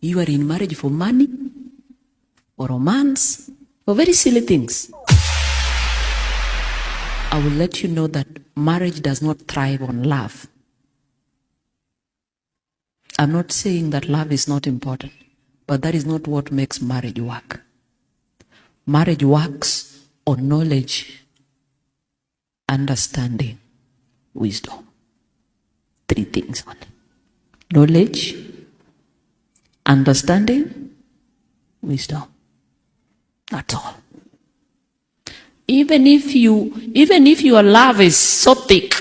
You are in marriage for money, for romance, for very silly things. I will let you know that marriage does not thrive on love. I'm not saying that love is not important, but that is not what makes marriage work. Marriage works on knowledge, understanding, wisdom. 3 things only. Knowledge, understanding, wisdom. That's all. Even if your love is so thick,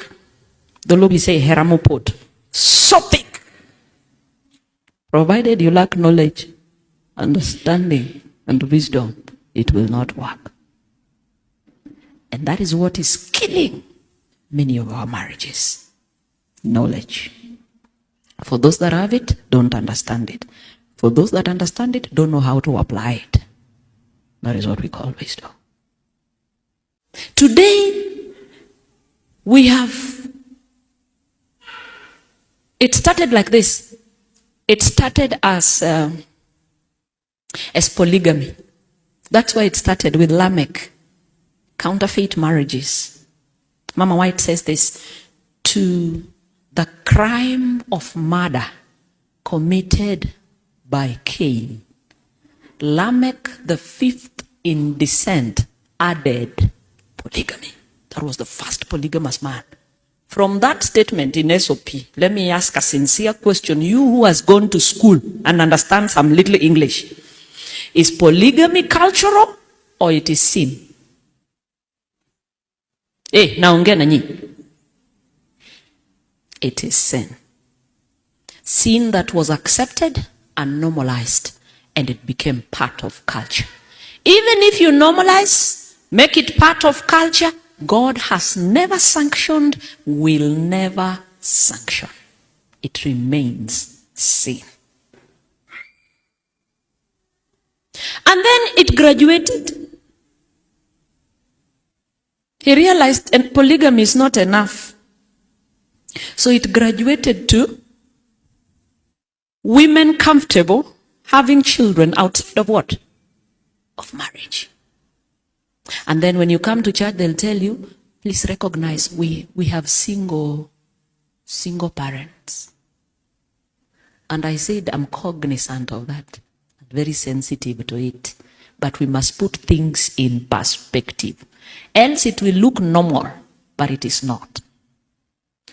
the Lord will say, Heramopot, so thick. Provided you lack knowledge, understanding, and wisdom, it will not work. And that is what is killing many of our marriages. Knowledge. For those that have it, don't understand it. For those that understand it, don't know how to apply it. That is what we call wisdom. Today, it started like this. It started as polygamy. That's why it started with Lamech. Counterfeit marriages. Mama White says this, to the crime of murder committed by Cain, Lamech, the 5th in descent, added polygamy. That was the first polygamous man. From that statement in SOP, let me ask a sincere question. You who has gone to school and understand some little English, is polygamy cultural or it is sin? Naongea na nyinyi. It is sin. Sin that was accepted and normalized, and it became part of culture. Even if you normalize, make it part of culture, God has never sanctioned, will never sanction. It remains sin. And then it graduated. He realized polygamy is not enough. So it graduated to women comfortable having children outside of what? Of marriage. And then when you come to church, they'll tell you, please recognize we have single parents. And I said, I'm cognizant of that. I'm very sensitive to it. But we must put things in perspective. Else it will look normal, but it is not.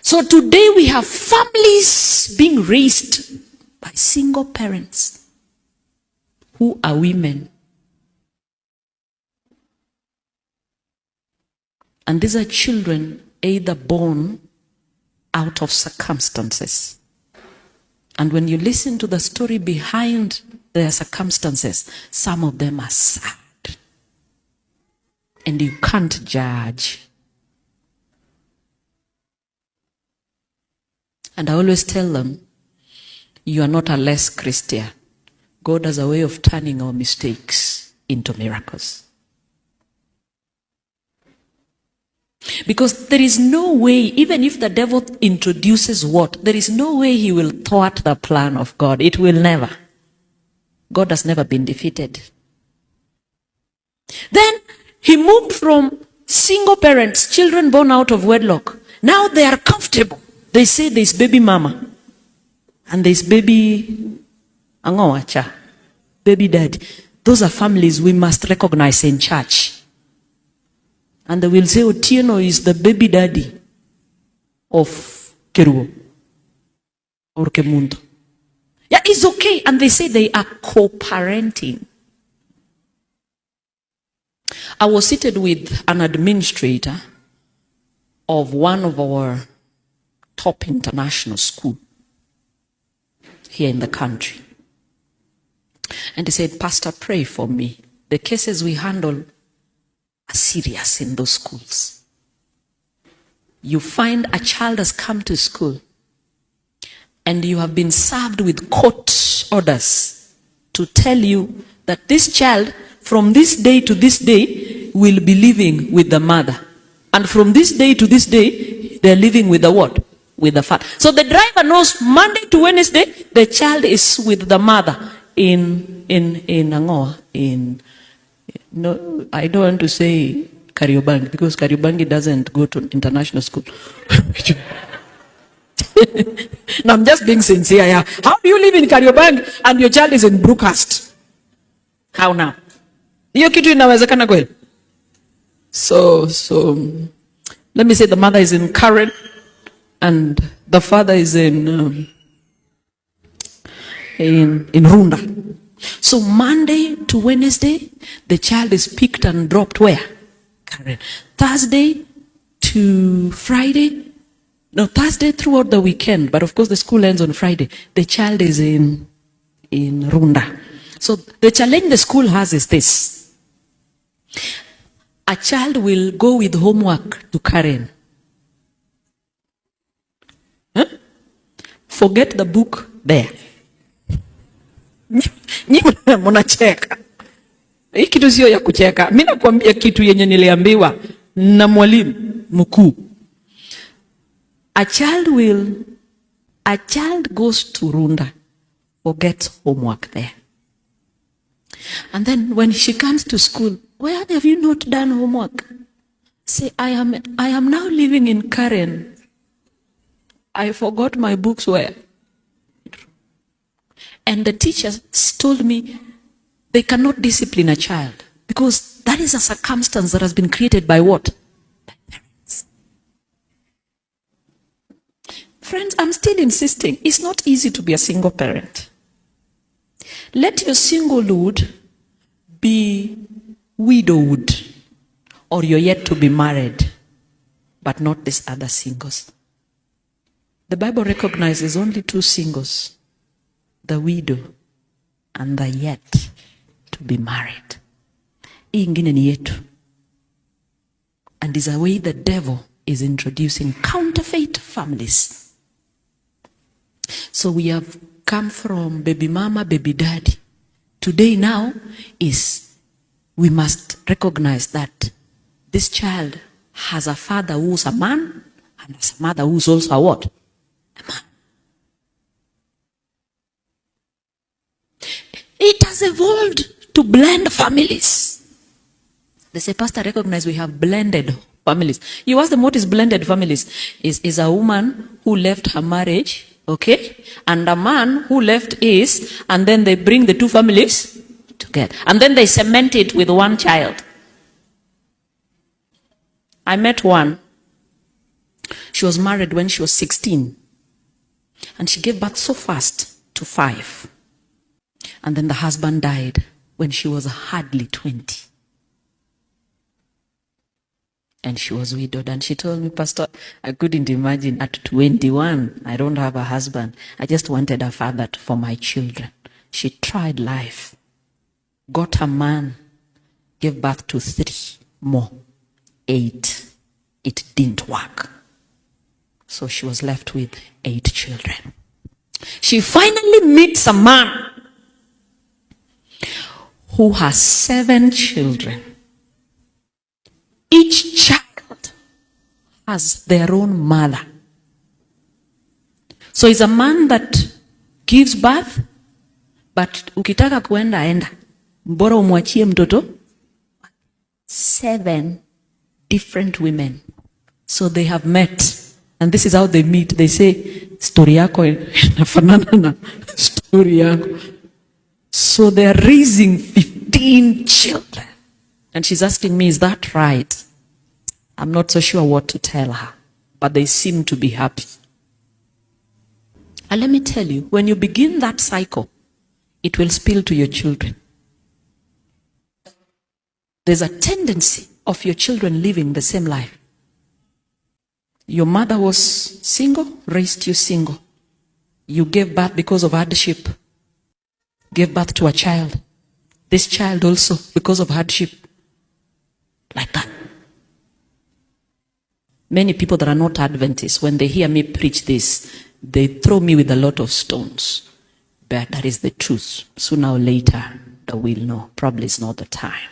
So today we have families being raised by single parents who are women. And these are children either born out of circumstances. And when you listen to the story behind their circumstances, some of them are sad. And you can't judge. And I always tell them, you are not a less Christian. God has a way of turning our mistakes into miracles. Because there is no way, even if the devil introduces what, there is no way he will thwart the plan of God. It will never. God has never been defeated. Then he moved from single parents, children born out of wedlock. Now they are comfortable. They say there's baby mama. And there's baby angowacha, baby daddy. Those are families we must recognize in church. And they will say, Otieno is the baby daddy of Keruo or Kemundo. Yeah, it's okay. And they say they are co-parenting. I was seated with an administrator of one of our top international schools here in the country. And he said, Pastor, pray for me. The cases we handle are serious in those schools. You find a child has come to school and you have been served with court orders to tell you that this child from this day to this day will be living with the mother. And from this day to this day, they're living with the what? with the father. So the driver knows Monday to Wednesday, the child is with the mother in Angoa, no, I don't want to say Kariobangi, because Kariobangi doesn't go to international school. No, I'm just being sincere. Yeah. How do you live in Kariobangi and your child is in Brookhurst? How now? Hiyo kitu inawezekana kweli? So let me say the mother is in Karen and the father is in Runda. So Monday to Wednesday, the child is picked and dropped where? Karen. Thursday to Friday, no, Thursday throughout the weekend, but of course the school ends on Friday. The child is in Runda. So the challenge the school has is this. A child will go with homework to Karen. Huh? Forget the book there. Mnacheka. Hii kitu sio ya kucheka. Mimi nakwambia kitu yenye niliambiwa na mwalimu mkuu. A child goes to Runda, forgets homework there. And then when she comes to school, where have you not done homework? Say, I am now living in Karen. I forgot my books where? And the teachers told me they cannot discipline a child because that is a circumstance that has been created by what? By parents. Friends, I'm still insisting, it's not easy to be a single parent. Let your singlehood be widowed, or you're yet to be married, but not these other singles. The Bible recognizes only two singles, the widow and the yet to be married. Hii ingine ni yetu. And is a way the devil is introducing counterfeit families. So we have come from baby mama, baby daddy. Today now is we must recognize that this child has a father who's a man and has a mother who's also a what? A man. It has evolved to blend families. They say, Pastor, recognize we have blended families. You ask them what is blended families? Is a woman who left her marriage, okay, and a man who left his, and then they bring the two families together. And then they cement it with one child. I met one. She was married when she was 16. And she gave birth so fast to 5. And then the husband died when she was hardly 20. And she was widowed. And she told me, Pastor, I couldn't imagine at 21, I don't have a husband. I just wanted a father for my children. She tried life, got a man, gave birth to 3 more, 8. It didn't work. So she was left with 8 children. She finally meets a man who has 7 children. Each child has their own mother. So he's a man that gives birth, but ukitaka kuenda enda. Mbora umwachie mtoto. 7 different women. So they have met. And this is how they meet. They say, story yako inafanana na story yangu. So they're raising 15 children. And she's asking me, is that right? I'm not so sure what to tell her. But they seem to be happy. And let me tell you, when you begin that cycle, it will spill to your children. There's a tendency of your children living the same life. Your mother was single, raised you single. You gave birth because of hardship. Gave birth to a child. This child also, because of hardship. Like that. Many people that are not Adventists, when they hear me preach this, they throw me with a lot of stones. But that is the truth. Sooner or later, they will know. Probably it's not the time.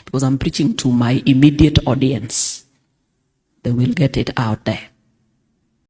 Because I'm preaching to my immediate audience. They will get it out there.